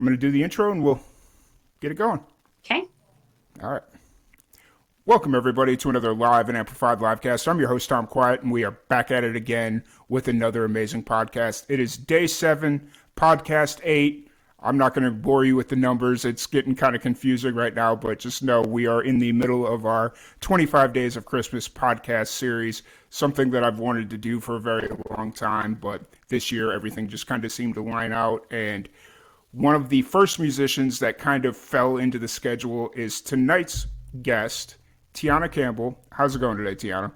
I'm going to do the intro and we'll get it going. Okay. All right. Welcome, everybody, to another live and amplified livecast. I'm your host, Tom Quiet, and we are back at it again with another amazing podcast. It is day 7, podcast 8. I'm not going to bore you with the numbers. It's getting kind of confusing right now, but just know we are in the middle of our 25 Days of Christmas podcast series, something that I've wanted to do for a very long time, but this year everything just kind of seemed to line out. And one of the first musicians that kind of fell into the schedule is tonight's guest, Tiona Campbell. How's it going today, Tiona?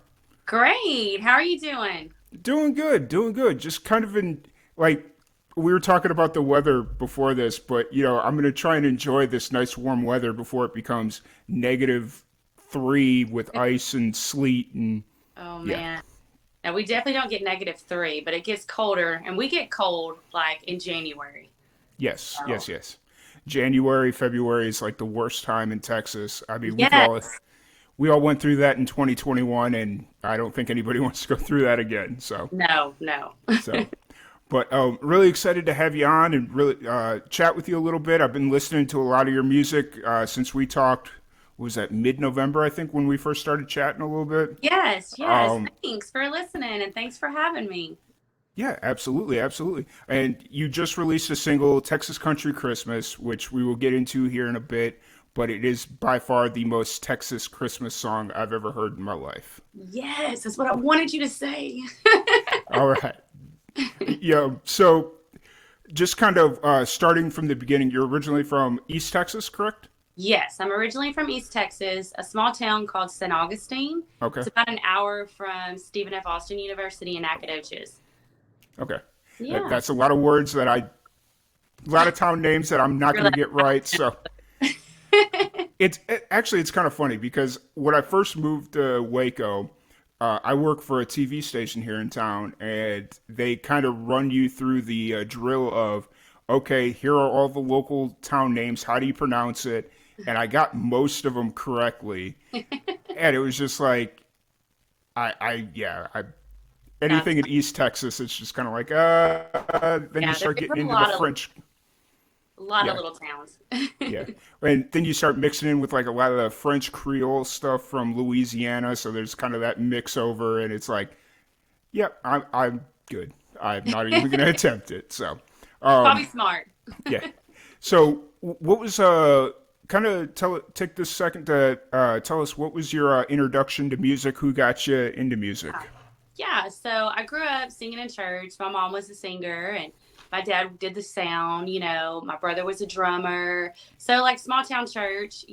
Great. How are you doing? Doing good, doing good. Just kind of in, like, we were talking about the weather before this, but, I'm going to try and enjoy this nice warm weather before it becomes -3 with ice and sleet and, Oh yeah. man. Now we definitely don't get -3, but it gets colder and we get cold like in January. Yes, Oh. yes, yes. January, February is like the worst time in Texas. I mean, Yes. we all went through that in 2021, and I don't think anybody wants to go through that again. No, no. So, but really excited to have you on and really chat with you a little bit. I've been listening to a lot of your music since we talked. Was that mid-November? I think when we first started chatting a little bit. Yes, yes. Um, Thanks for listening and thanks for having me. yeah, absolutely, absolutely. And you just released a single, "Texas Country Christmas," which we will get into here in a bit. But it is by far the most Texas Christmas song I've ever heard in my life. Yes, that's what I wanted you to say. All right. Yeah. So just kind of starting from the beginning, you're originally from East Texas, correct? Yes, I'm originally from East Texas, a small town called St. Augustine. Okay. It's about an hour from Stephen F. Austin University in Nacogdoches. Okay. Yeah. That's a lot of words a lot of town names that I'm not You're going to like, get right. So actually, it's kind of funny because when I first moved to Waco, I work for a TV station here in town, and they kind of run you through the drill of, okay, here are all the local town names. How do you pronounce it? And I got most of them correctly, and it was just like, yeah, anything That's in East Texas, it's just kind of like, then you yeah, start there's getting a into the lot of French, yeah, little towns. yeah. And then you start mixing in with like a lot of the French Creole stuff from Louisiana. So there's kind of that mix over, and it's like, yep, I'm good. I'm not even going to attempt it. So, Probably um, smart. yeah. So what was kind of take this second to tell us what was your introduction to music? Who got you into music? Yeah, so I grew up singing in church. My mom was a singer and my dad did the sound, my brother was a drummer. So like small town church,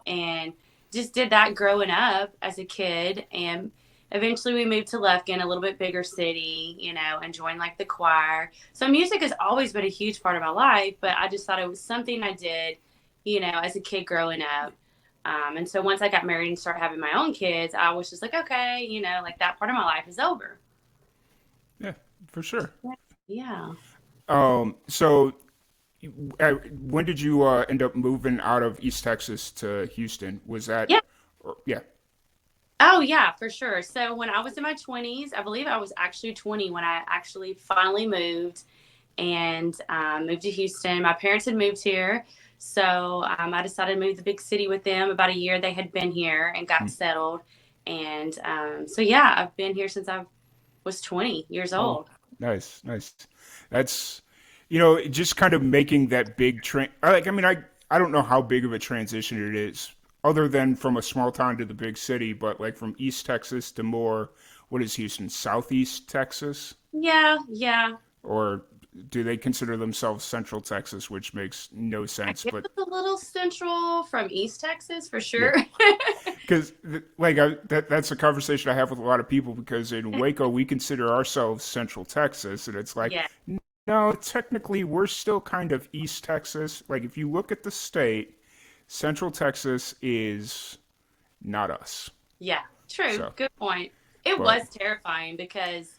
and just did that growing up as a kid and eventually we moved to Lufkin, a little bit bigger city, and joined like the choir. So music has always been a huge part of my life, but I just thought it was something I did, as a kid growing up. And so once I got married and started having my own kids, I was just like, okay, like that part of my life is over. Yeah, for sure. Yeah. So when did you end up moving out of East Texas to Houston? Was that, Yeah. yeah, Oh, yeah, for sure. So when I was in my 20s, I believe I was actually 20 when I actually finally moved and moved to Houston. My parents had moved here. So I decided to move to the big city with them. About a year they had been here and got settled. And so, yeah, I've been here since I was 20 years oh, old. nice, nice. That's, just kind of making that big like, I mean, I don't know how big of a transition it is, other than from a small town to the big city, but like from East Texas to more, what is Houston, Southeast Texas? Yeah, yeah. Or do they consider themselves Central Texas, which makes no I sense, guess but it's a little central from East Texas for yeah. sure. Because like that's a conversation I have with a lot of people because in Waco we consider ourselves Central Texas, and it's like Yeah, no, technically we're still kind of East Texas. Like if you look at the state, Central Texas is not us. yeah, true. So, Good point. It but was terrifying because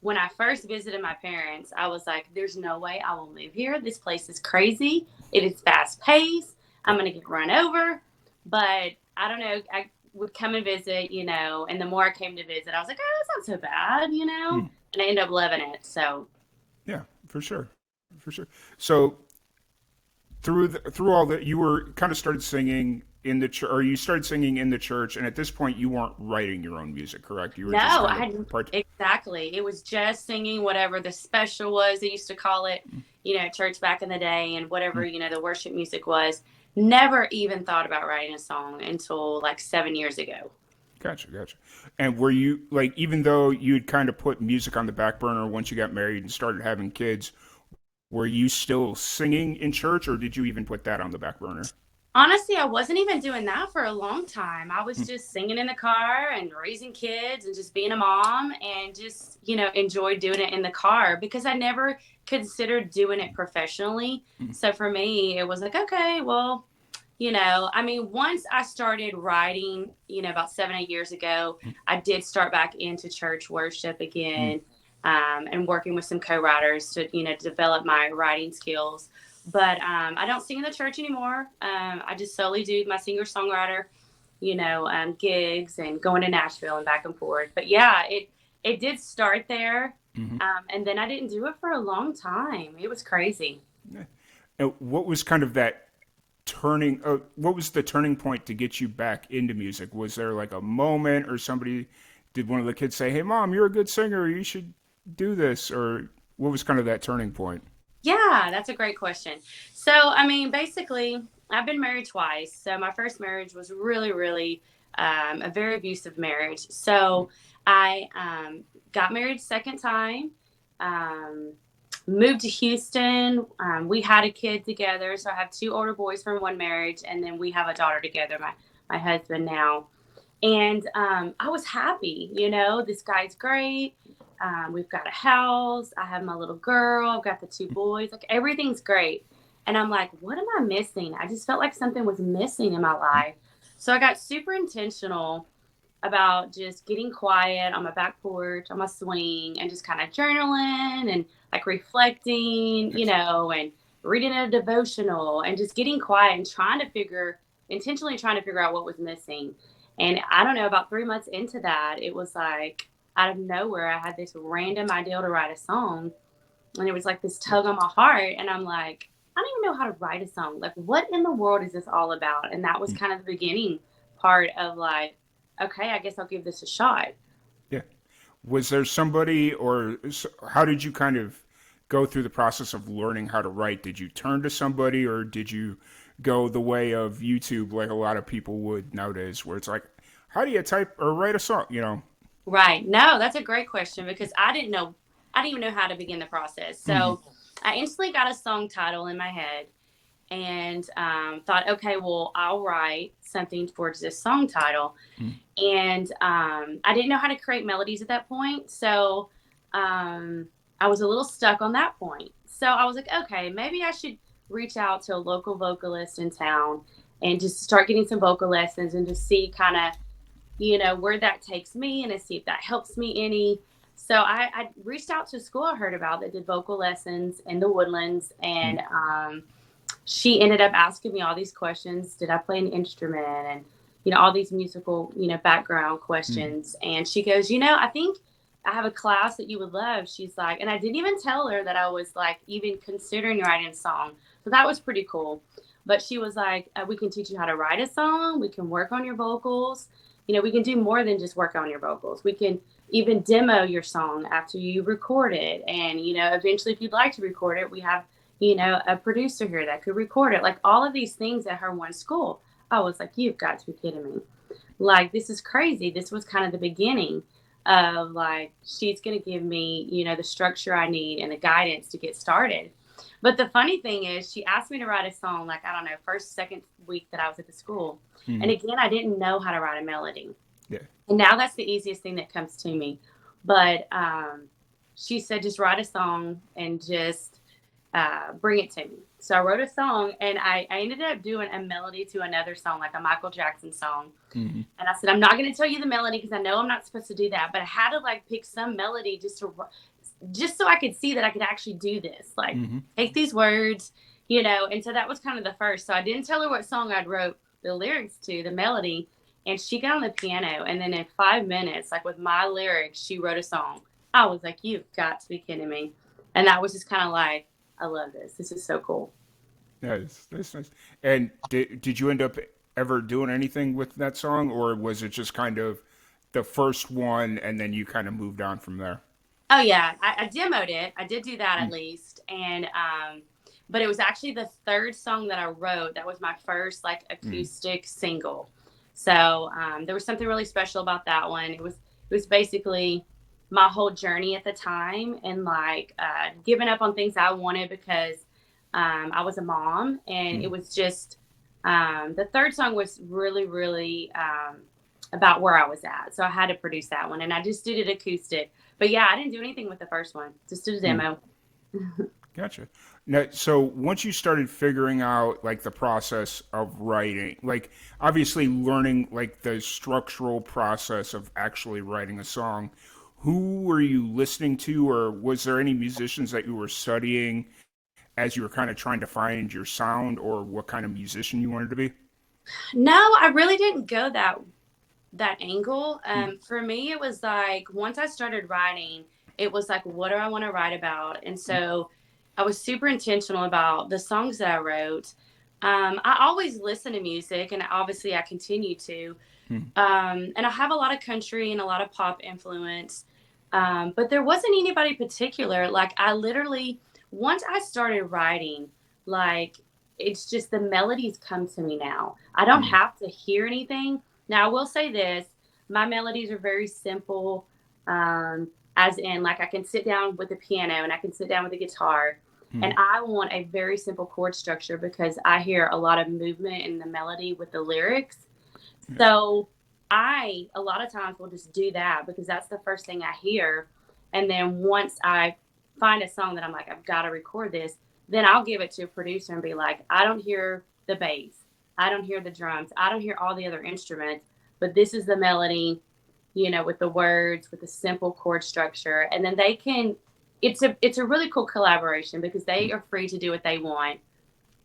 when I first visited my parents, I was like, there's no way I will move here. This place is crazy. It is fast paced. I'm yeah, going to get run over. But I don't know. I would come and visit, and the more I came to visit, I was like, oh, that's not so bad. mm, And I ended up loving it. So, yeah, for sure, for sure. So through all that, you were kind of started singing in the church, or you started singing in the church, and at this point, you weren't writing your own music, correct? You were just No, kind I of had part. exactly. It was just singing whatever the special was. They used to call it, at church back in the day, and whatever, the worship music was. Never even thought about writing a song until like 7 years ago. Gotcha, gotcha. And were you like, even though you'd kind of put music on the back burner once you got married and started having kids, were you still singing in church, or did you even put that on the back burner? Honestly, I wasn't even doing that for a long time. I was just singing in the car and raising kids and just being a mom and just, enjoyed doing it in the car because I never considered doing it professionally. So for me, it was like, okay, well, once I started writing, about 7, 8 years ago, I did start back into church worship again, and working with some co-writers to, develop my writing skills. But I don't sing in the church anymore. I just solely do my singer-songwriter, gigs and going to Nashville and back and forth. But yeah, it did start there. Mm-hmm. And then I didn't do it for a long time. It was crazy. And what was kind of that what was the turning point to get you back into music? Was there like a moment, or somebody, did one of the kids say, "Hey mom, you're a good singer, you should do this," or what was kind of that turning point? Yeah, that's a great question. So, basically, I've been married twice. So, my first marriage was really, really a very abusive marriage. So, I got married second time, um, moved to Houston. We had a kid together. So, I have two older boys from one marriage, and then we have a daughter together, my husband now. And I was happy, this guy's great. We've got a house. I have my little girl. I've got the two boys. Like everything's great. And I'm like, what am I missing? I just felt like something was missing in my life. So I got super intentional about just getting quiet on my back porch, on my swing, and just kind of journaling and like reflecting, and reading a devotional and just getting quiet and intentionally trying to figure out what was missing. And I don't know, about 3 months into that, it was like out of nowhere, I had this random idea to write a song. And it was like this tug on my heart. And I'm like, I don't even know how to write a song. Like, what in the world is this all about? And that was kind of the beginning part of like, okay, I guess I'll give this a shot. Yeah. Was there somebody, or how did you kind of go through the process of learning how to write? Did you turn to somebody, or did you go the way of YouTube like a lot of people would nowadays, where it's like, how do you type or write a song, Right. No, that's a great question because I didn't know, I didn't even know how to begin the process. So I instantly got a song title in my head and thought, okay, well, I'll write something towards this song title. And I didn't know how to create melodies at that point. So I was a little stuck on that point. So I was like, okay, maybe I should reach out to a local vocalist in town and just start getting some vocal lessons and just see kind of, where that takes me and to see if that helps me any. So I reached out to a school I heard about that did vocal lessons in the Woodlands. And she ended up asking me all these questions. Did I play an instrument? And, all these musical, background questions. And she goes, I think I have a class that you would love. She's like, and I didn't even tell her that I was like even considering writing a song. So that was pretty cool. But she was like, we can teach you how to write a song. We can work on your vocals. We can do more than just work on your vocals. We can even demo your song after you record it. And, eventually if you'd like to record it, we have, a producer here that could record it. Like all of these things at her one school. I was like, you've got to be kidding me. Like, this is crazy. This was kind of the beginning of like, she's going to give me, the structure I need and the guidance to get started. But the funny thing is, she asked me to write a song, like, I don't know, first, second week that I was at the school. And again, I didn't know how to write a melody. Yeah. And now that's the easiest thing that comes to me. But she said, just write a song and just bring it to me. So I wrote a song and I ended up doing a melody to another song, like a Michael Jackson song. And I said, I'm not going to tell you the melody because I know I'm not supposed to do that. But I had to like pick some melody just so I could see that I could actually do this. Like take these words, and so that was kind of the first. So I didn't tell her what song I'd wrote the lyrics to, the melody. And she got on the piano. And then in 5 minutes, like with my lyrics, she wrote a song. I was like, you've got to be kidding me. And that was just kind of like, I love this. This is so cool. Nice, that's nice. And did you end up ever doing anything with that song, or was it just kind of the first one and then you kind of moved on from there? Oh yeah, I demoed it. I did do that at Mm, least, and but it was actually the third song that I wrote. That was my first like mm, acoustic single. So there was something really special about that one. It was basically my whole journey at the time, and like giving up on things I wanted because I was a mom, and it mm. was just the third song was really about where I was at. So I had to produce that one, and I just did it acoustic. But yeah, I didn't do anything with the first one. Just did a Mm. demo. Gotcha. Now, so once you started figuring out like the process of writing, like obviously learning like the structural process of actually writing a song, who were you listening to, or was there any musicians that you were studying as you were kind of trying to find your sound or what kind of musician you wanted to be? No, I really didn't go that angle. Mm, For me, it was like once I started writing, it was like, what do I want to write about? And mm, so I was super intentional about the songs that I wrote. I always listen to music, and obviously I continue to. mm, And I have a lot of country and a lot of pop influence. But there wasn't anybody particular. Like I literally, once I started writing, like it's just the melodies come to me now. I don't mm, have to hear anything. Now I will say this, my melodies are very simple. As in like I can sit down with the piano and I can sit down with the guitar. And mm, I want a very simple chord structure because I hear a lot of movement in the melody with the lyrics. yeah, So I, a lot of times, will just do that because that's the first thing I hear. And then once I find a song that I'm like, I've got to record this, then I'll give it to a producer and be like, I don't hear the bass. I don't hear the drums. I don't hear all the other instruments, but this is the melody, with the words, with the simple chord structure. And then they can, it's a really cool collaboration because they mm, are free to do what they want.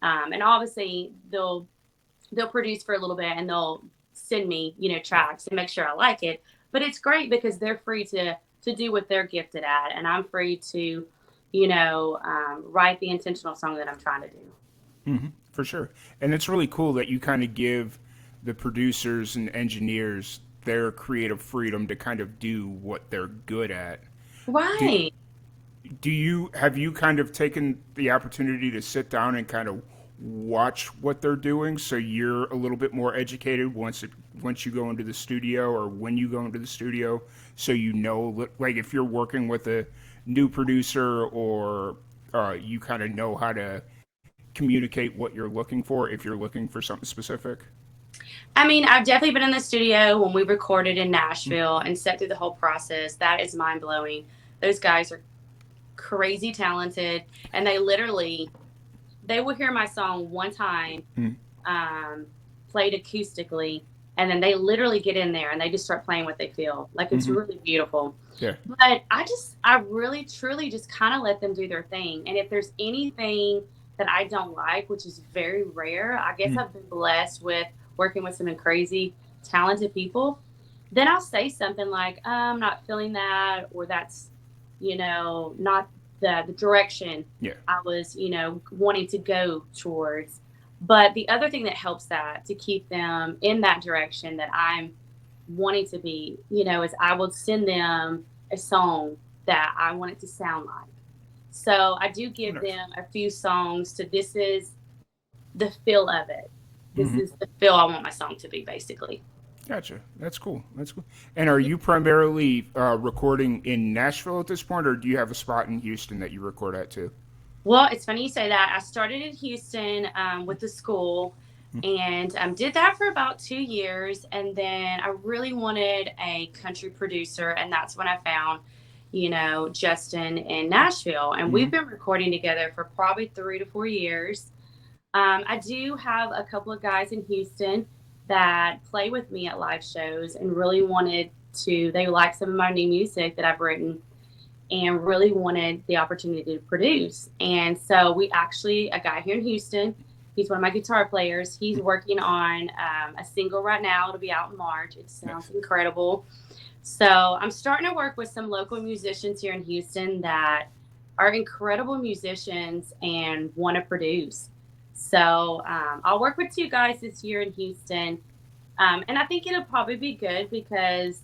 And obviously they'll produce for a little bit and they'll send me, tracks and make sure I like it. But it's great because they're free to do what they're gifted at, and I'm free to, write the intentional song that I'm trying to do. for sure. And it's really cool that you kind of give the producers and engineers their creative freedom to kind of do what they're good at. Do Right. do you have you kind of taken the opportunity to sit down and kind of watch what they're doing so you're a little bit more educated once you go into the studio or when you go into the studio so you know like if you're working with a new producer or you kind of know how to communicate what you're looking for if you're looking for something specific. I mean, I've definitely been in the studio when we recorded in Nashville and set through the whole process. That is mind blowing. Those guys are crazy talented, and they will hear my song one time, Mm, um, played acoustically, and then they literally get in there and they just start playing what they feel. Like it's mm-hmm. really beautiful. Yeah. But I really, truly just kind of let them do their thing. And if there's anything that I don't like, which is very rare, I guess Mm, I've been blessed with working with some crazy, talented people. Then I'll say something like, I'm not feeling that, or that's, not the direction yeah. I was, wanting to go towards. But the other thing that helps that to keep them in that direction that I'm wanting to be, is I will send them a song that I want it to sound like. So I do Oh, give nice. them a few songs to this is the feel of it. This Mm-hmm. is the feel I want my song to be, basically. Gotcha. That's cool. That's cool. And are you primarily recording in Nashville at this point, or do you have a spot in Houston that you record at too? Well, it's funny you say that. I started in Houston with the school and did that for about 2 years. And then I really wanted a country producer. And that's when I found, Justin in Nashville. And Mm-hmm. we've been recording together for probably 3 to 4 years. I do have a couple of guys in Houston that play with me at live shows and really they like some of my new music that I've written and really wanted the opportunity to produce. And so a guy here in Houston, he's one of my guitar players. He's working on a single right now. It'll be out in March. It sounds Nice. incredible. So I'm starting to work with some local musicians here in Houston that are incredible musicians and want to produce. So I'll work with two guys this year in Houston. And I think it'll probably be good because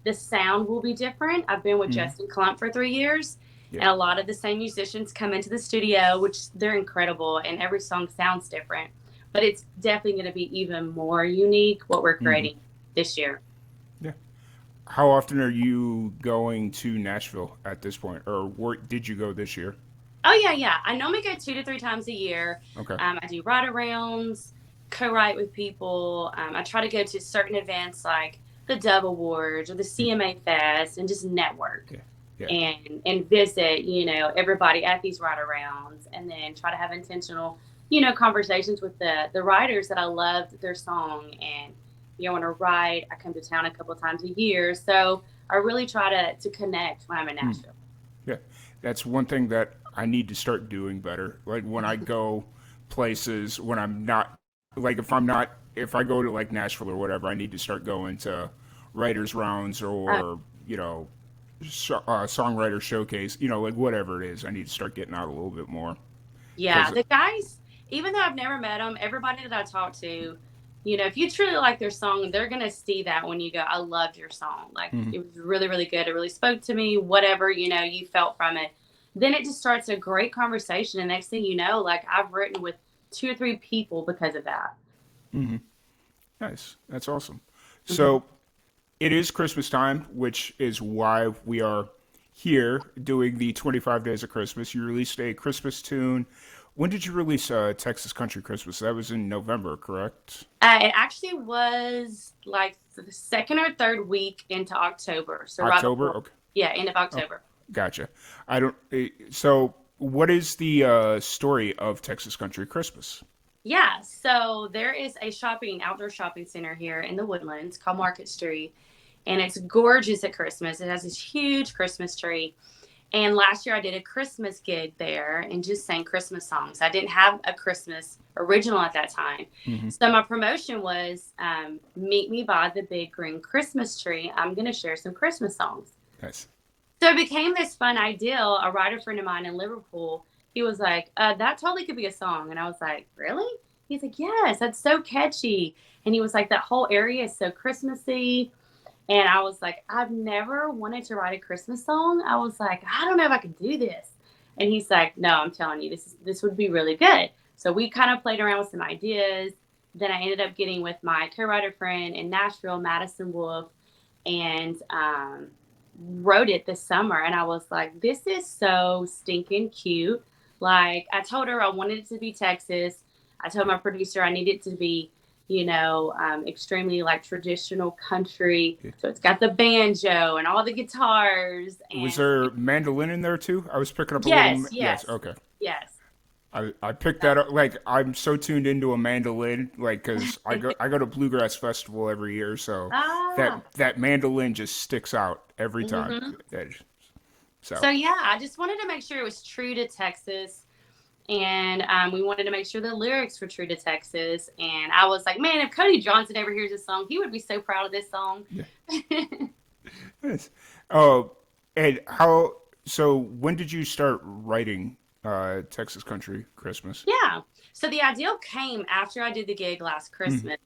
the sound will be different. I've been with Hmm. Justin Clump for 3 years, Yeah. and a lot of the same musicians come into the studio, which they're incredible, and every song sounds different. But it's definitely going to be even more unique what we're Hmm. creating this year. Yeah. How often are you going to Nashville at this point, or where did you go this year? Oh yeah, yeah. I normally go 2 to 3 times a year. Okay. I do write arounds, co-write with people. I try to go to certain events like the Dove Awards or the Mm. CMA Fest and just network Yeah. Yeah. and visit, everybody at these write arounds, and then try to have intentional, conversations with the writers that I loved their song and want to write. I come to town a couple of times a year, so I really try to connect when I'm in Mm. Nashville. Yeah. That's one thing that I need to start doing better. Like when I go places, when I'm not, like if I go to like Nashville or whatever, I need to start going to writers' rounds Uh, or, songwriter showcase, like whatever it is. I need to start getting out a little bit more. Yeah, Because, the guys, even though I've never met them, everybody that I talk to, if you truly like their song, they're going to see that when you go, I loved your song. Like, mm, it was really, really good. It really spoke to me, whatever, you felt from it. Then it just starts a great conversation. And next thing you know, like, I've written with 2 or 3 people because of that. nice. That's awesome. Mhm. So it is Christmas time, which is why we are here doing the 25 Days of Christmas. You released a Christmas tune. When did you release Texas Country Christmas? That was in November, correct? It actually was like the second or third week into October. So right October? before, Okay. yeah, end of Oh, October. gotcha. I don't. So, what is the story of Texas Country Christmas? Yeah, so there is a outdoor shopping center here in the Woodlands called Market Street, and it's gorgeous at Christmas. It has this huge Christmas tree. And last year I did a Christmas gig there and just sang Christmas songs. I didn't have a Christmas original at that time. Hmm. So my promotion was meet me by the big green Christmas tree. I'm going to share some Christmas songs. Nice. So it became this fun idea. A writer friend of mine in Liverpool, he was like, that totally could be a song. And I was like, really? He's like, yes, that's so catchy. And he was like, that whole area is so Christmassy. And I was like, I've never wanted to write a Christmas song. I was like, I don't know if I could do this. And he's like, no, I'm telling you, this would be really good. So we kind of played around with some ideas. Then I ended up getting with my co-writer friend in Nashville, Madison Wolf, and wrote it this summer. And I was like, this is so stinking cute. Like, I told her I wanted it to be Texas. I told my producer I needed it to be, extremely like traditional country. Yeah. So it's got the banjo and all the guitars. Was And there mandolin in there too? I was picking up a little. yes, Yes. yes, Okay. yes. I picked that up. Like I'm so tuned into a mandolin, like because I go to Bluegrass Festival every year, so Ah, that mandolin just sticks out every time. hmm. So So yeah, I just wanted to make sure it was true to Texas. And we wanted to make sure the lyrics were true to Texas. And I was like, man, if Cody Johnson ever hears this song, he would be so proud of this song. yeah, nice. Oh, and how? So when did you start writing Texas Country Christmas? Yeah. So the idea came after I did the gig last Mm-hmm. Christmas.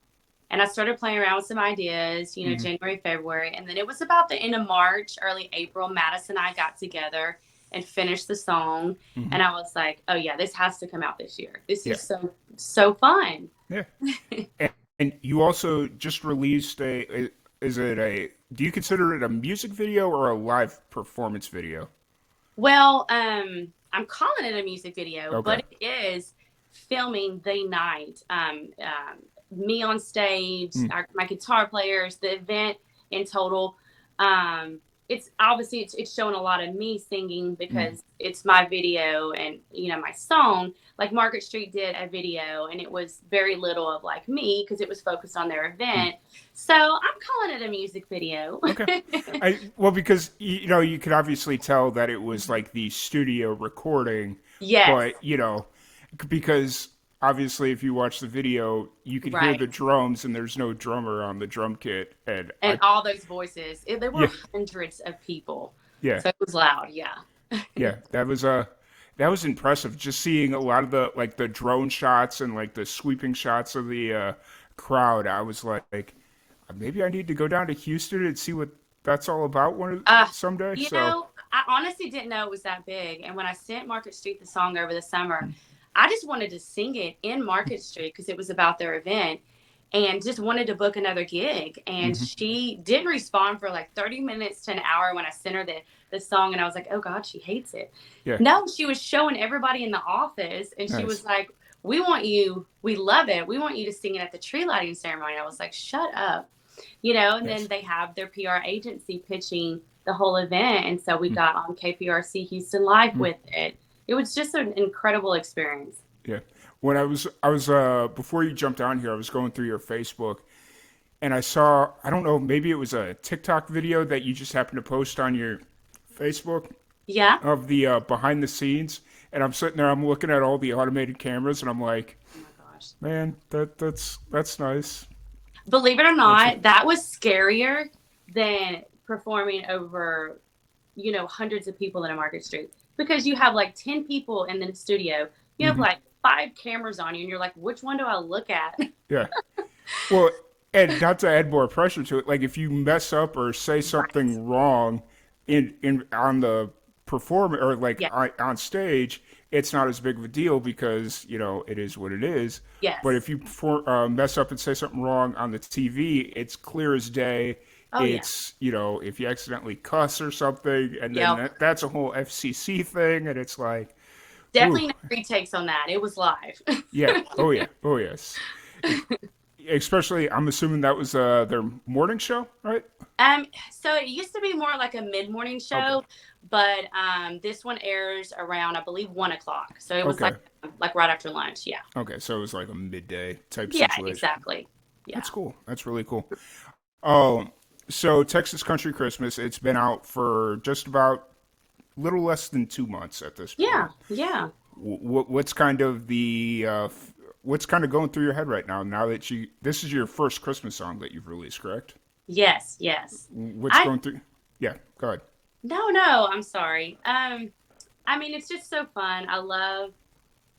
And I started playing around with some ideas, Mm-hmm. January, February. And then it was about the end of March, early April. Madison and I got together and finished the song. Mm-hmm. And I was like, oh, yeah, this has to come out this year. This Yeah, is so, so fun. yeah. And you also just released a. Is it a? Do you consider it a music video or a live performance video? Well, I'm calling it a music video, Okay. but it is filming the night. Me on stage, Mm. my guitar players, the event in total. Um, it's obviously it's showing a lot of me singing Mm. because it's my video and my song. Like Market Street did a video, and it was very little of like me because it was focused on their Mm. event. So I'm calling it a music video. Okay. Well, because you could obviously tell that it was like the studio recording, Yes, but because obviously if you watch the video, you could hear right. the drums and there's no drummer on the drum kit, and And all those voices. There were yeah, hundreds of people, yeah, so it was loud. Yeah. yeah. That was that was impressive. Just seeing a lot of the like the drone shots and like the sweeping shots of the crowd. I was like, maybe I need to go down to Houston and see what that's all about Uh, someday. So, I honestly didn't know it was that big. And when I sent Market Street the song over the summer, I just wanted to sing it in Market Street because it was about their event and just wanted to book another gig. And mhm. she didn't respond for like 30 minutes to an hour when I sent her the song. And I was like, oh God, she hates it. Yeah, No, she was showing everybody in the office and she nice. was like, we want you, we love it. We want you to sing it at the tree lighting ceremony. I was like, shut up. And then Yes. they have their PR agency pitching the whole event. And so we Mm, got on KPRC Houston Live mm, with it. It was just an incredible experience. yeah. When I was before you jumped on here, I was going through your Facebook and I saw, I don't know, maybe it was a TikTok video that you just happened to post on your Facebook Yeah. of the behind the scenes, and I'm sitting there, I'm looking at all the automated cameras, and I'm like, Oh my gosh. man, that's nice. Believe it or That's not, that was scarier than performing over, hundreds of people in a Market Street because you have like 10 people in the studio. You have hmm like five cameras on you, and you're like, which one do I look at? yeah. Well, and not to add more pressure to it, like if you mess up or say Right. something wrong in on the perform or like Yeah. on stage, it's not as big of a deal because it is what it is. But if Yes. you mess up and say something wrong on the TV, it's clear as day. Oh, yeah. It's if you accidentally cuss or something, and then Yep. that's a whole FCC thing, and it's like, ooh, Definitely no retakes on that. It was live. yeah, oh yeah, oh yes. Especially, I'm assuming that was their morning show, right? So it used to be more like a mid-morning Okay, show, but this one airs around, I believe, 1 o'clock. So it was okay, like right after lunch. Yeah. okay. So it was like a midday type Yeah, situation. exactly. Yeah. That's cool. That's really cool. Oh, so Texas Country Christmas, it's been out for just about little less than 2 months at this Yeah. point. Yeah. What's kind of what's kind of going through your head right now? Now that this is your first Christmas song that you've released, correct? Yes, yes. What's I going through? Yeah, go ahead. no, I'm sorry. I mean, it's just so fun. I love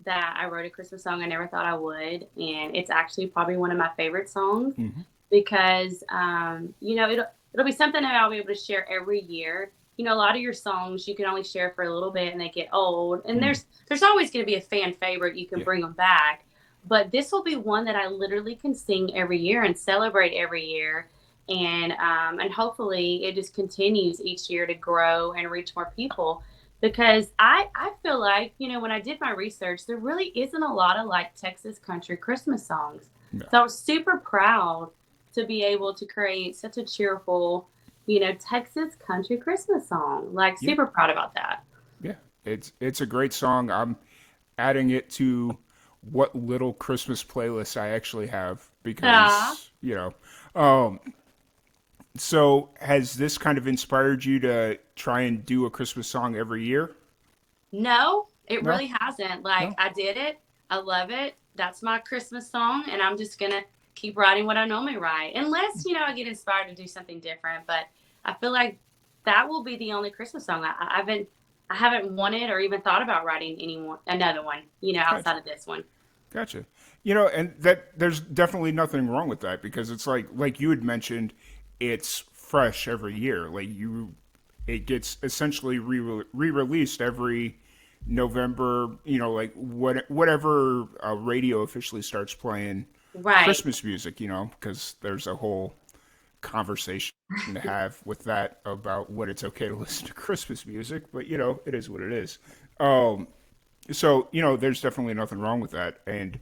that I wrote a Christmas song I never thought I would, and it's actually probably one of my favorite songs Hmm. because it'll be something that I'll be able to share every year. A lot of your songs you can only share for a little bit and they get old, and Hmm. there's always going to be a fan favorite. You can Yeah, bring them back, but this will be one that I literally can sing every year and celebrate every year, and hopefully it just continues each year to grow and reach more people. Because I feel like when I did my research, there really isn't a lot of like Texas country Christmas songs. no, So I was super proud to be able to create such a cheerful, Texas country Christmas song. Like yeah, super proud about that. yeah. It's a great song. I'm adding it to what little Christmas playlist I actually have Ah, because Um, so has this kind of inspired you to try and do a Christmas song every year? no, it No, really hasn't. Like no. I did it. I love it. That's my Christmas song, and I'm just gonna keep writing what I normally write, unless I get inspired to do something different. But I feel like that will be the only Christmas song I haven't wanted or even thought about writing another one. Gotcha, Outside of this one. gotcha. And that there's definitely nothing wrong with that because it's like you had mentioned, it's fresh every year. It gets essentially re-released every November. Like whatever radio officially starts playing Right. Christmas music. Because there's a whole conversation to have with that about what it's okay to listen to Christmas music, but it is what it is. Um, so there's definitely nothing wrong with that, and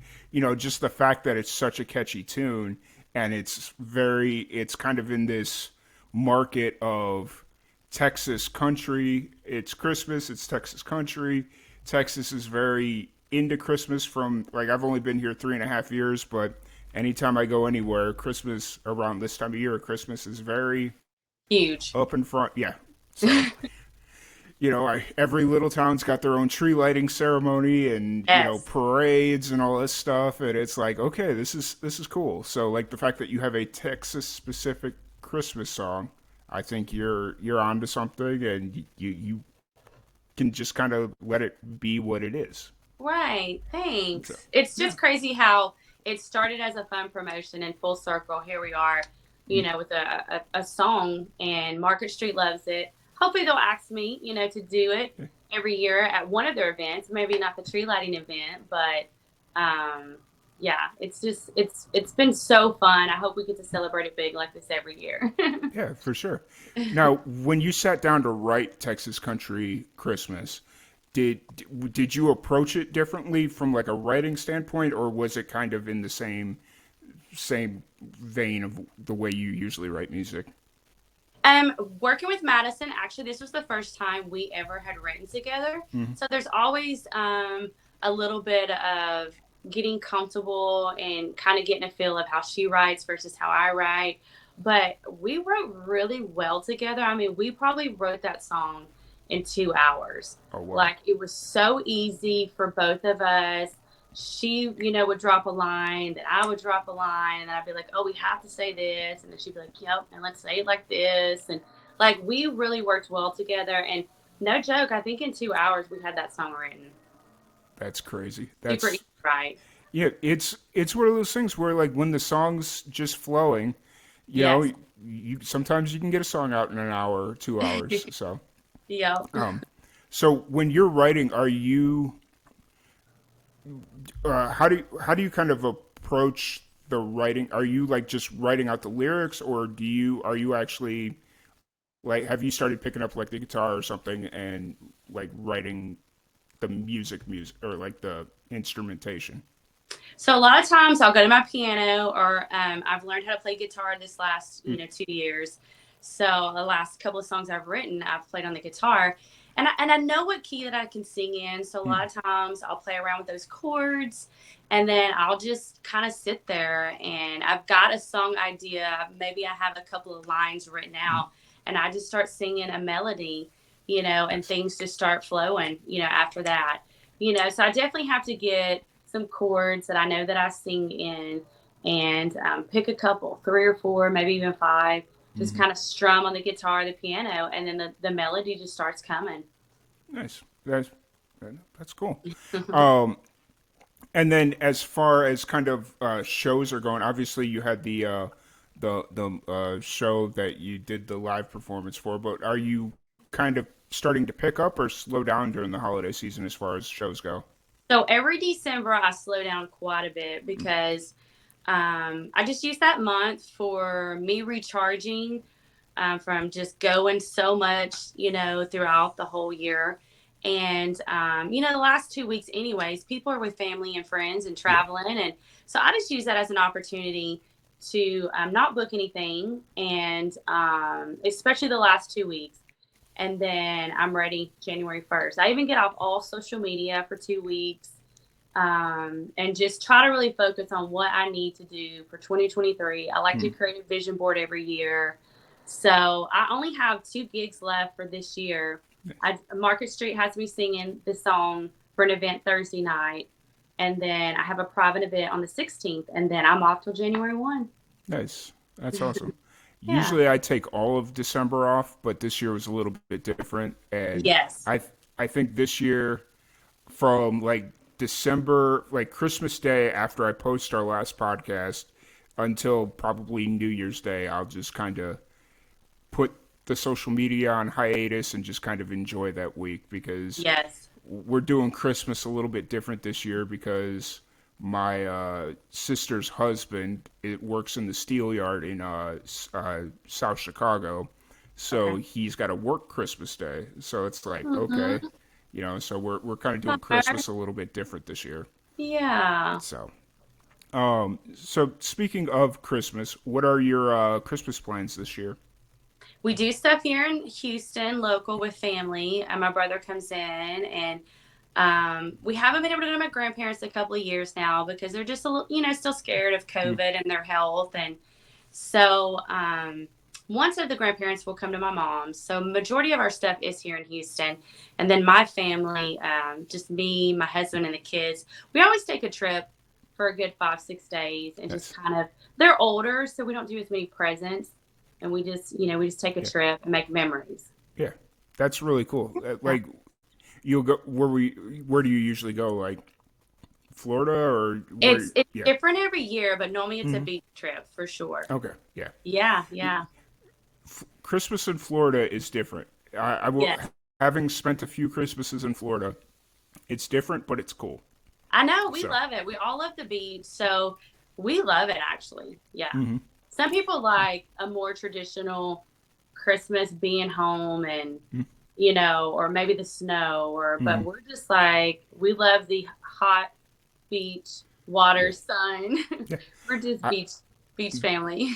just the fact that it's such a catchy tune, and it's kind of in this market of Texas country. It's Christmas, it's Texas country. Texas is very into Christmas. From like I've only been here 3.5 years, but anytime I go anywhere, Christmas around this time of year, Christmas is very Huge. up in front. Yeah, so every little town's got their own tree lighting ceremony and Yes. parades and all this stuff, and it's like, okay, this is cool. So like the fact that you have a Texas specific Christmas song, I think you're onto something, and you can just kind of let it be what it is. Right. So, Thanks. It's yeah. just crazy how it started as a fun promotion and full circle. Here we are, Mm. with a song, and Market Street loves it. Hopefully they'll ask me, to do it every year at one of their events. Maybe not the tree lighting event, but um, yeah, it's been so fun. I hope we get to celebrate it big like this every year. Yeah, for sure. Now, when you sat down to write Texas Country Christmas, did did you approach it differently from like a writing standpoint, or was it kind of in the same vein of the way you usually write music? Working with Madison, actually, this was the first time we ever had written together. Mm-hmm. So there's always a little bit of getting comfortable and kind of getting a feel of how she writes versus how I write. But we wrote really well together. I mean, we probably wrote that song in 2 hours. Oh wow, Like, it was so easy for both of us. She, would drop a line, then I would drop a line, and then I'd be like, "Oh, we have to say this," and then she'd be like, "Yep," and let's say it like this, and like we really worked well together. And no joke, I think in 2 hours we had that song written. that's crazy. Super easy, That's right? yeah. It's one of those things where like when the song's just flowing, you know, Yes. you sometimes you can get a song out in an hour or 2 hours. So, Yep. um, so when you're writing, are you how do you kind of approach the writing? Are you like just writing out the lyrics, or are you actually like have you started picking up like the guitar or something and like writing the music or like the instrumentation? So a lot of times I'll go to my piano, or I've learned how to play guitar this last, Mm, 2 years. So the last couple of songs I've written, I've played on the guitar, and I know what key that I can sing in. So a mm, lot of times I'll play around with those chords, and then I'll just kind of sit there, and I've got a song idea. Maybe I have a couple of lines written mm. out, and I just start singing a melody, and Nice. things just start flowing, after that. So I definitely have to get some chords that I know that I sing in, and pick a couple, three or four, maybe even five, just Hmm. kind of strum on the guitar, the piano, and then the melody just starts coming. Nice. That's cool. Um, and then as far as kind of shows are going, obviously you had the show that you did the live performance for, but are you kind of starting to pick up or slow down during the holiday season as far as shows go? So every December, I slow down quite a bit because I just use that month for me recharging from just going so much, throughout the whole year. And, the last 2 weeks, anyways, people are with family and friends and Yeah. traveling. And so I just use that as an opportunity to not book anything. And especially the last 2 weeks. And then I'm ready January 1st. I even get off all social media for 2 weeks, and just try to really focus on what I need to do for 2023. I like to Hmm. create a vision board every year. So I only have 2 gigs left for this year. Market Street has me singing this song for an event Thursday night. And then I have a private event on the 16th. And then I'm off till January 1. Nice. That's awesome. Yeah. Usually I take all of December off, but this year was a little bit different, and Yes. I I think this year from like December, like Christmas Day after I post our last podcast until probably New Year's Day, I'll just kind of put the social media on hiatus and just kind of enjoy that week because Yes. we're doing Christmas a little bit different this year because my sister's husband it works in the steel yard in South Chicago, so Okay. he's got to work Christmas Day. So it's like okay, Mm-hmm. so we're kind of doing Christmas a little bit different this year. Yeah. So so speaking of Christmas, what are your Christmas plans this year? We do stuff here in Houston, local with family. And my brother comes in, and we haven't been able to go to my grandparents a couple of years now because they're just a little, still scared of Mm, COVID and their health. And so once of the grandparents will come to my mom's. So majority of our stuff is here in Houston, and then my family, just me, my husband, and the kids. We always take a trip for a good 5, 6 days and just nice. kind of. They're older, so we don't do as many presents, and we just take a Yeah. trip and make memories. Yeah, that's really cool. Yeah. Like You'll go where do you usually go? Like Florida or where? It's Yeah. different every year, but normally it's a Hmm. beach trip for sure. Okay. Yeah. Yeah, yeah, Christmas in Florida is different. I will, yes. having spent a few Christmases in Florida, it's different, but it's cool. I know we So, love it. We all love the beach, so we love it actually. Yeah. hmm Some people like a more traditional Christmas being home and or maybe the snow or hmm but we're just like we love the hot beach, water, yeah, sun. yeah. We're just I, beach family.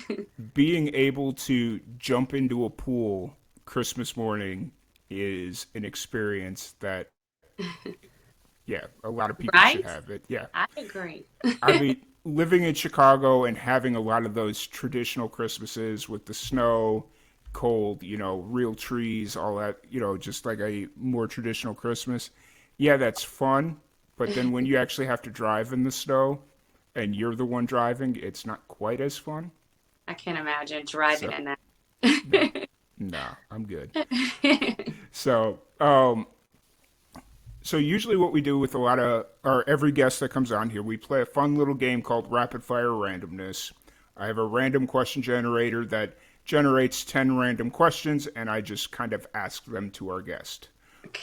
being able to jump into a pool Christmas morning is an experience that, yeah, a lot of people should Right? have it. Yeah. I agree. I mean, living in Chicago and having a lot of those traditional Christmases with the snow, cold, real trees, all that, just like a more traditional Christmas. Yeah, that's fun. But then when you actually have to drive in the snow and you're the one driving, it's not quite as fun. I can't imagine driving So, in no, that. no, I'm good. So, so usually what we do with a lot of or every guest that comes on here, we play a fun little game called Rapid Fire Randomness. I have a random question generator that generates 10 random questions and I just kind of ask them to our guest.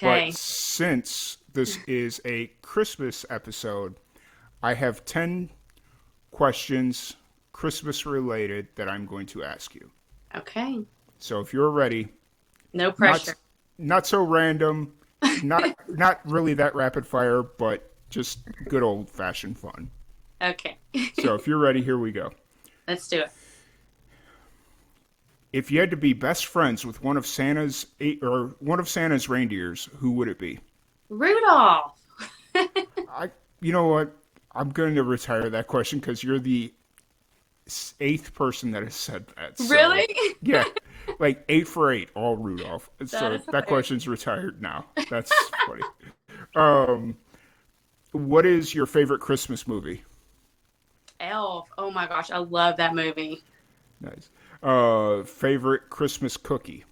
But Okay. since this is a Christmas episode, I have 10 questions Christmas related that I'm going to ask you. Okay. So if you're ready, No not pressure. not so random, not really that rapid fire, but just good old fashioned fun. Okay. So if you're ready, here we go. Let's do it. If you had to be best friends with one of Santa's eight or one of Santa's reindeers, who would it be? Rudolph. I, you know what? I'm going to retire that question because you're the eighth person that has said that. So Really? yeah, like 8 for 8, all Rudolph. That So is that hilarious. question's retired now. That's funny. Um, what is your favorite Christmas movie? Elf. Oh my gosh, I love that movie. Nice. Favorite Christmas cookie?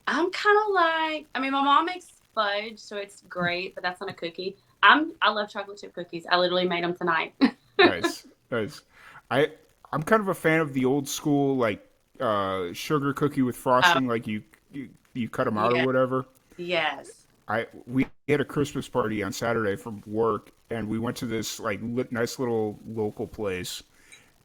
I'm kind of like, I mean, my mom makes fudge, so it's great, but that's not a cookie. I love chocolate chip cookies. I literally made them tonight. Nice, nice. I I'm kind of a fan of the old school like sugar cookie with Oh, frosting, like you cut them out or yeah, whatever. yes. We had a Christmas party on Saturday from work, and we went to this like nice little local place,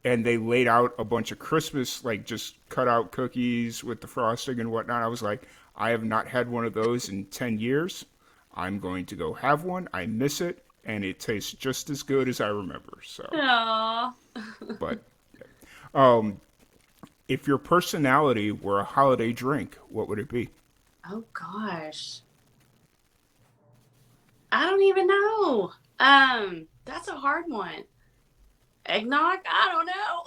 and they laid out a bunch of Christmas like just cut out cookies with the frosting and whatnot. I was like, I have not had one of those in 10 years. I'm going to go have one. I miss it, and it tastes just as good as I remember. So, Aw. but um, if your personality were a holiday drink, what would it be? Oh gosh. I don't even know. That's a hard one. Eggnog? I don't know.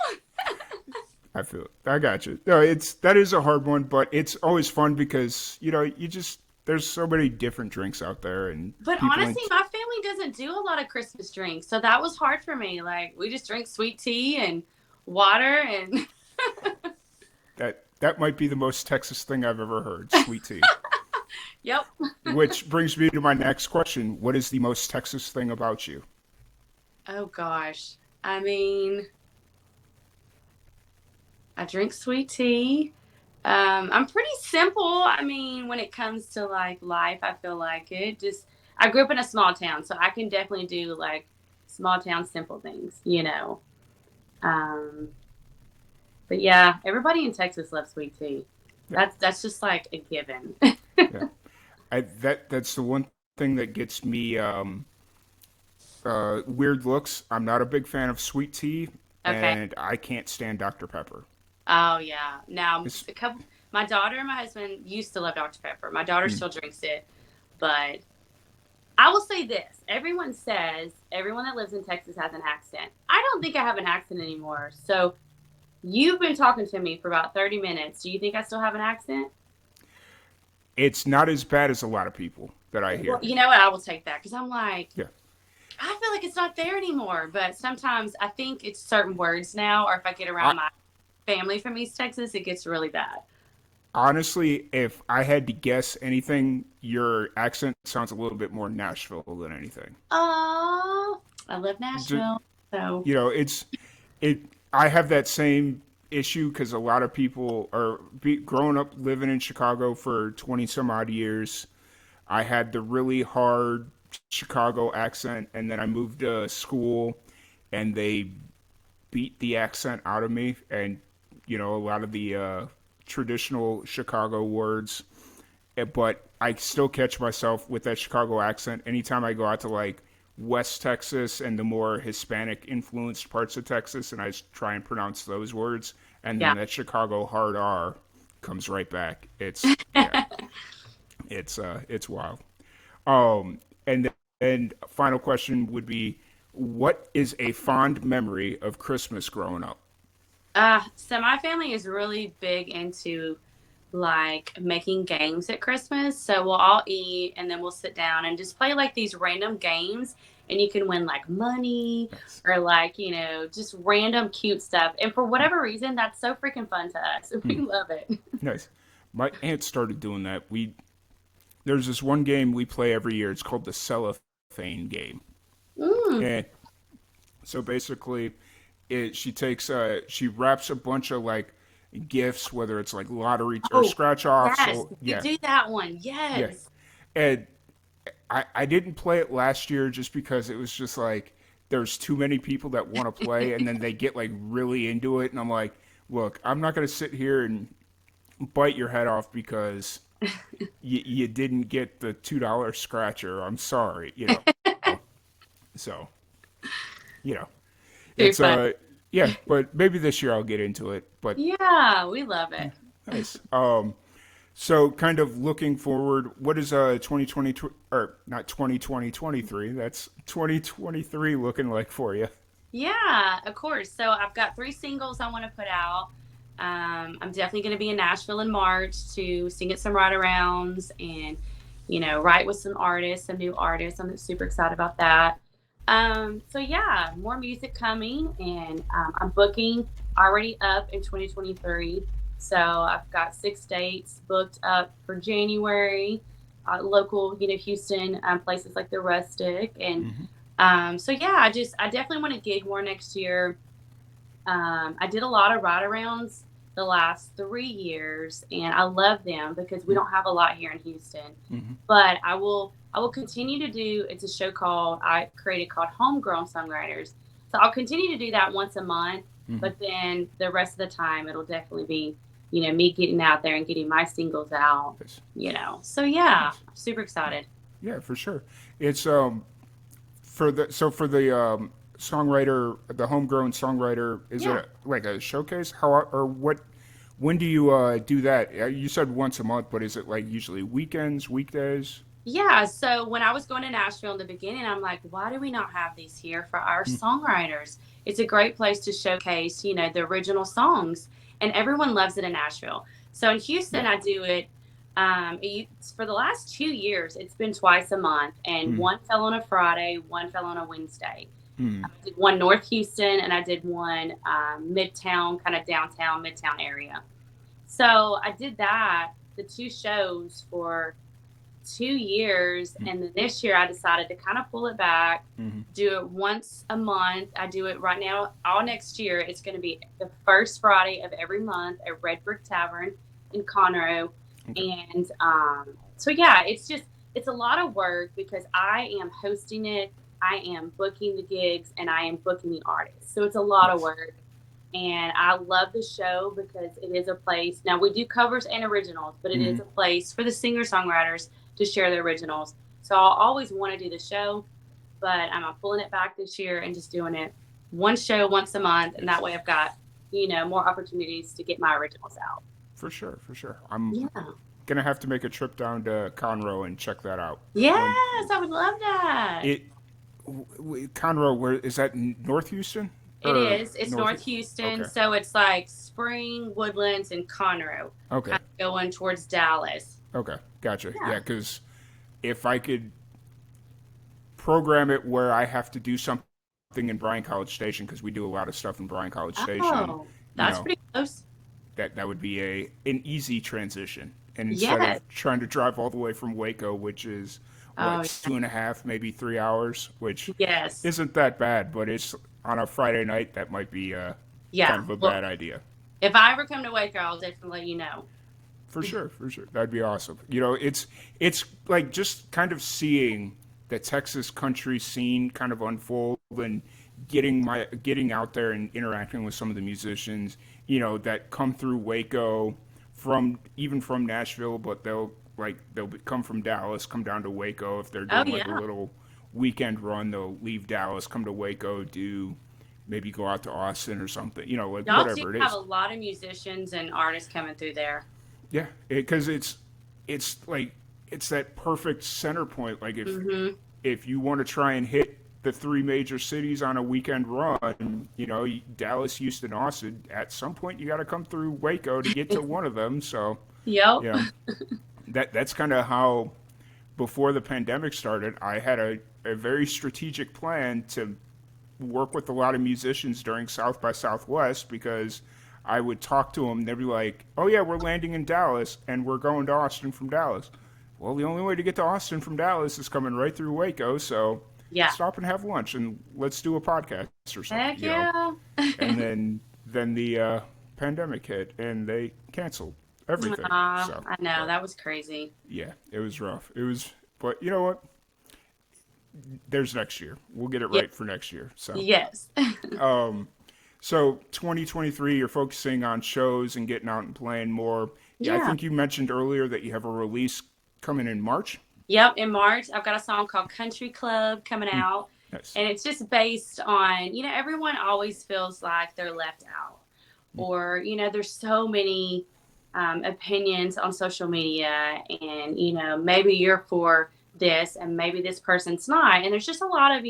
I feel it. I got you. No, that is a hard one, but it's always fun because you just there's so many different drinks out there, and But people in honestly, my family doesn't do a lot of Christmas drinks, so that was hard for me. Like we just drink sweet tea and water and that might be the most Texas thing I've ever heard. Sweet tea. yep. Which brings me to my next question: what is the most Texas thing about you? Oh gosh. I mean, I drink sweet tea. I'm pretty simple. I mean, when it comes to like life, I feel like it just I grew up in a small town, so I can definitely do like small town simple things. Um, but yeah, everybody in Texas loves sweet tea. Yeah, That's just like a given. yeah. That's the one thing that gets me weird looks. I'm not a big fan of sweet tea, Okay. and I can't stand Dr Pepper. Oh yeah. Now It's, a couple my daughter and my husband used to love Dr. Pepper. My daughter mm, still drinks it, but I will say this. Everyone says everyone that lives in Texas has an accent. I don't think I have an accent anymore. So you've been talking to me for about 30 minutes. Do you think I still have an accent? it's not as bad as a lot of people that I Well, hear. you know what? I will take that because I'm like, Yeah. I feel like it's not there anymore. But sometimes I think it's certain words now, or if I get I around my family from East Texas, it gets really bad. Honestly, if I had to guess anything, your accent sounds a little bit more Nashville than anything. Oh, I love Just, Nashville. So, you know, it. I have that same issue because a lot of people are growing up living in Chicago for 20 some odd years. I had the really hard Chicago accent, and then I moved to school, and they beat the accent out of me, and a lot of the traditional Chicago words. But I still catch myself with that Chicago accent anytime I go out to like West Texas and the more Hispanic influenced parts of Texas, and I try and pronounce those words, and then yeah. that Chicago hard R comes right back. It's yeah, it's wild. And then final question would be, what is a fond memory of Christmas growing up? So my family is really big into like making games at Christmas. So we'll all eat and then we'll sit down and just play like these random games and you can win like money Nice. or like, just random cute stuff. And for whatever reason, that's so freaking fun to us. We Hmm, love it. nice. My aunt started doing that. There's this one game we play every year. It's called the cellophane game, Mm. and so basically, she wraps a bunch of like gifts, whether it's like lottery or Oh, scratch offs. yes. So You yeah, do that one. yeah, Yes. and I didn't play it last year just because it was just like there's too many people that want to play, and then they get like really into it, and I'm like, look, I'm not gonna sit here and bite your head off because you didn't get the $2 scratcher. I'm sorry, So you know, Too it's fun. yeah, but maybe this year I'll get into it. But Yeah, we love it. nice. So kind of looking forward, what is 2020 or not 2020 23? That's 2023 looking like for you? Yeah, of course. So I've got three singles I want to put out. I'm definitely going to be in Nashville in March to sing at some ride arounds and, write with some artists, some new artists. I'm super excited about that. So yeah, more music coming and I'm booking already up in 2023. So I've got 6 dates booked up for January, local, Houston, places like the Rustic and Hmm. so yeah, I definitely want to gig more next year. I did a lot of ride arounds the last 3 years, and I love them because we don't have a lot here in Houston. Hmm. But I will continue to do. It's a show I created called Homegrown Songwriters. So I'll continue to do that once a month, Hmm. but then the rest of the time it'll definitely be, me getting out there and getting my singles out. Nice, So yeah, nice. I'm super excited. Yeah, for sure. It's for the songwriter, the homegrown songwriter, is Yeah. it like a showcase? How or what? When do you do that? You said once a month, but is it like usually weekends, weekdays? Yeah, so when I was going to Nashville in the beginning, I'm like, why do we not have these here for our Hmm. songwriters? It's a great place to showcase, the original songs, and everyone loves it in Nashville. So in Houston, Yeah. I do it. For the last 2 years, it's been twice a month, and Hmm. one fell on a Friday, one fell on a Wednesday. Hmm. I did one North Houston, and I did one Midtown, kind of downtown, Midtown area. So I did that, the two shows for 2 years. And then this year I decided to kind of pull it back, Hmm. do it once a month. I do it right now. All next year, it's going to be the first Friday of every month at Red Brick Tavern in Conroe. Okay. And so, yeah, it's a lot of work because I am hosting it, I am booking the gigs, and I am booking the artists. So it's a lot of Nice. work. And I love the show because it is a place. Now we do covers and originals, but it Hmm. is a place for the singer songwriters to share their originals. So I'll always want to do the show, but I'm pulling it back this year and just doing it one show once a month, and that Nice. way I've got more opportunities to get my originals out. For sure, for sure. I'm Yeah. gonna have to make a trip down to Conroe and check that out. When Yes, I would love that. it Conroe, where is that? North Houston It or is. It's North? North Houston, Okay, so it's like Spring, Woodlands, and Conroe, okay, kind of going towards Dallas. okay. Gotcha. Yeah, Yeah. because if I could program it where I have to do something in Bryan College Station, because we do a lot of stuff in Bryan College Station, Oh, you that's know, pretty close. that would be an easy transition. And instead Yes. of trying to drive all the way from Waco, which is what, Oh, 2.5, maybe 3 hours, which yes. isn't that bad, but it's on a Friday night, that might be Yeah. kind of a Well, bad idea. if I ever come to Waco, I'll definitely let you know. For sure, for sure. That'd be awesome. It's like just kind of seeing the Texas country scene kind of unfold and getting out there and interacting with some of the musicians, that come through Waco from Nashville, but they'll come from Dallas, come down to Waco if they're Oh, doing like a yeah. little weekend run. They'll leave Dallas, come to Waco, do maybe go out to Austin or something, like Y'all do whatever it have a is. lot of musicians and artists coming through there. Yeah, because it's like it's that perfect center point. Like Mm-hmm. if you want to try and hit the three major cities on a weekend run, Dallas, Houston, Austin. At some point, you got to come through Waco to get to one of them. So, Yep. you know, that's kind of how before the pandemic started, I had a very strategic plan to work with a lot of musicians during South by Southwest because I would talk to them. They'd be like, "Oh yeah, we're landing in Dallas and we're going to Austin from Dallas." Well, the only way to get to Austin from Dallas is coming right through Waco. So Yeah. stop and have lunch and let's do a podcast or something, Heck yeah. And then the pandemic hit and they canceled everything. So, I know. but That was crazy. yeah, it was rough. It was, but you know what? There's next year. We'll get it Yeah. right for next year. So. Yes. So 2023, you're focusing on shows and getting out and playing more. Yeah, I Yeah. think you mentioned earlier that you have a release coming in March. Yep. In March, I've got a song called Country Club coming Hmm, out. nice. And it's just based on, everyone always feels like they're left out. Hmm, Or, there's so many opinions on social media. And, maybe you're for this and maybe this person's not. And there's just a lot of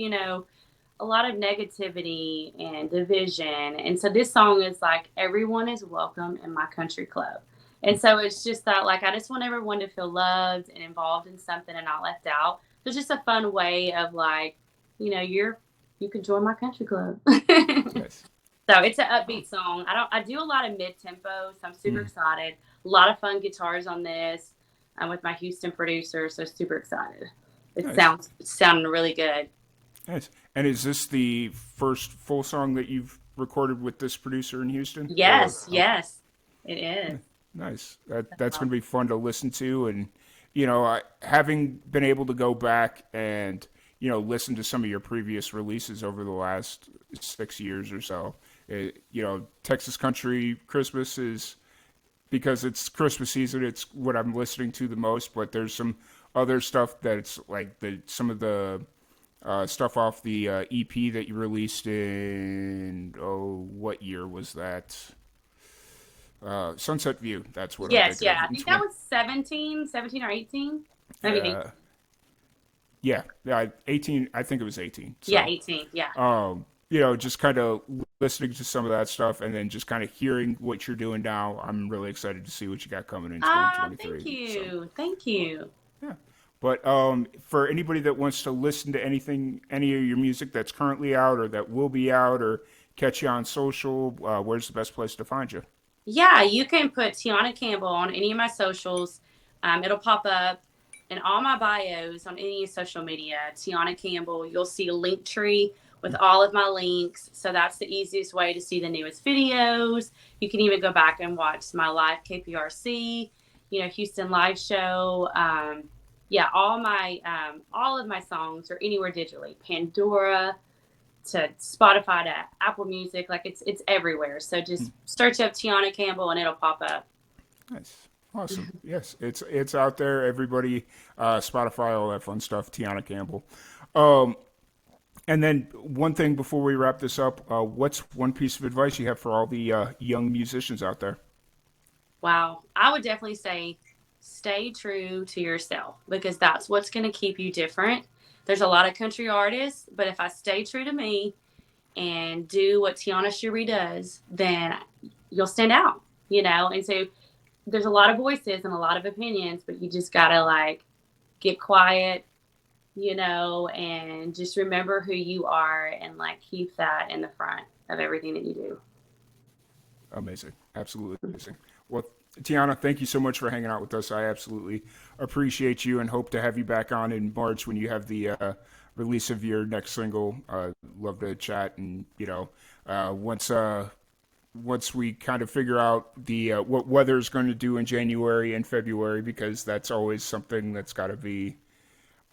negativity and division. And so this song is like, everyone is welcome in my country club. And so it's just that, like, I just want everyone to feel loved and involved in something and not left out. So it's just a fun way of like, you can join my country club. nice. So it's an upbeat song. I do a lot of mid tempo, so I'm super Hmm, excited. A lot of fun guitars on this. I'm with my Houston producer, so super excited. nice. It's sounding really good. Nice. And is this the first full song that you've recorded with this producer in Houston? Or Yes, okay, yes, it is. nice. That's going to be fun to listen to, and having been able to go back and listen to some of your previous releases over the last 6 years or so. Texas country Christmas is because it's Christmas season. It's what I'm listening to the most. But there's some other stuff that's like some of the stuff off the EP that you released in what year was that? Sunset View. That's what I'm Yes, thinking yeah. of. I think that was 17 or 18. Maybe 18. Uh, yeah, 18. I think it was 18. Yeah, So, 18. Yeah. just kind of listening to some of that stuff and then just kind of hearing what you're doing now. I'm really excited to see what you got coming in Ah, thank 2023. So, you. Thank you. yeah. But for anybody that wants to listen to any of your music that's currently out or that will be out, or catch you on social, where's the best place to find you? Yeah, you can put Tiona Campbell on any of my socials. It'll pop up in all my bios on any social media. Tiona Campbell. You'll see a link tree with all of my links. So that's the easiest way to see the newest videos. You can even go back and watch my live KPRC, Houston live show. Yeah, all of my songs are anywhere digitally. Pandora to Spotify to Apple Music, like it's everywhere. So just search up Tiona Campbell and it'll pop up. Nice. Awesome. Yes, it's out there. Everybody, Spotify, all that fun stuff. Tiona Campbell. Um, and then one thing before we wrap this up, what's one piece of advice you have for all the young musicians out there? Wow, I would definitely say stay true to yourself because that's what's going to keep you different. There's a lot of country artists, but if I stay true to me and do what Tiana Cherie does, then you'll stand out. And so there's a lot of voices and a lot of opinions, but you just gotta like get quiet, and just remember who you are and like keep that in the front of everything that you do. Amazing. Absolutely amazing. Well, Tiona, thank you so much for hanging out with us. I absolutely appreciate you and hope to have you back on in March when you have the release of your next single. Love to chat and, once we kind of figure out the what weather's going to do in January and February, because that's always something that's got to be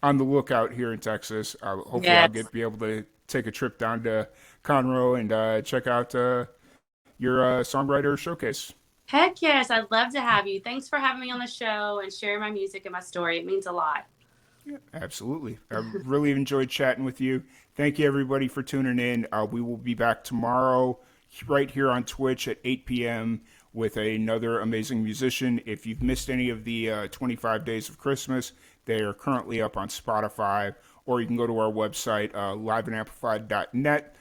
on the lookout here in Texas. Hopefully, I'll Yes. get be able to take a trip down to Conroe and check out your songwriter showcase. Heck yes, I'd love to have you. Thanks for having me on the show and sharing my music and my story. It means a lot. Absolutely. I really enjoyed chatting with you. Thank you, everybody, for tuning in. We will be back tomorrow right here on Twitch at 8 p.m. with another amazing musician. If you've missed any of the 25 Days of Christmas, they are currently up on Spotify, or you can go to our website, liveandamplified.net.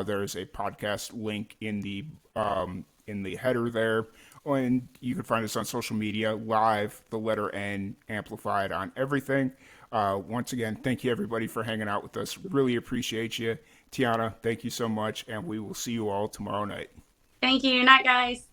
There's a podcast link in the header there. And you can find us on social media, live, the letter N, amplified on everything. Once again, thank you everybody for hanging out with us. Really appreciate you. Tiona, thank you so much, and we will see you all tomorrow night. Thank you. Night, guys.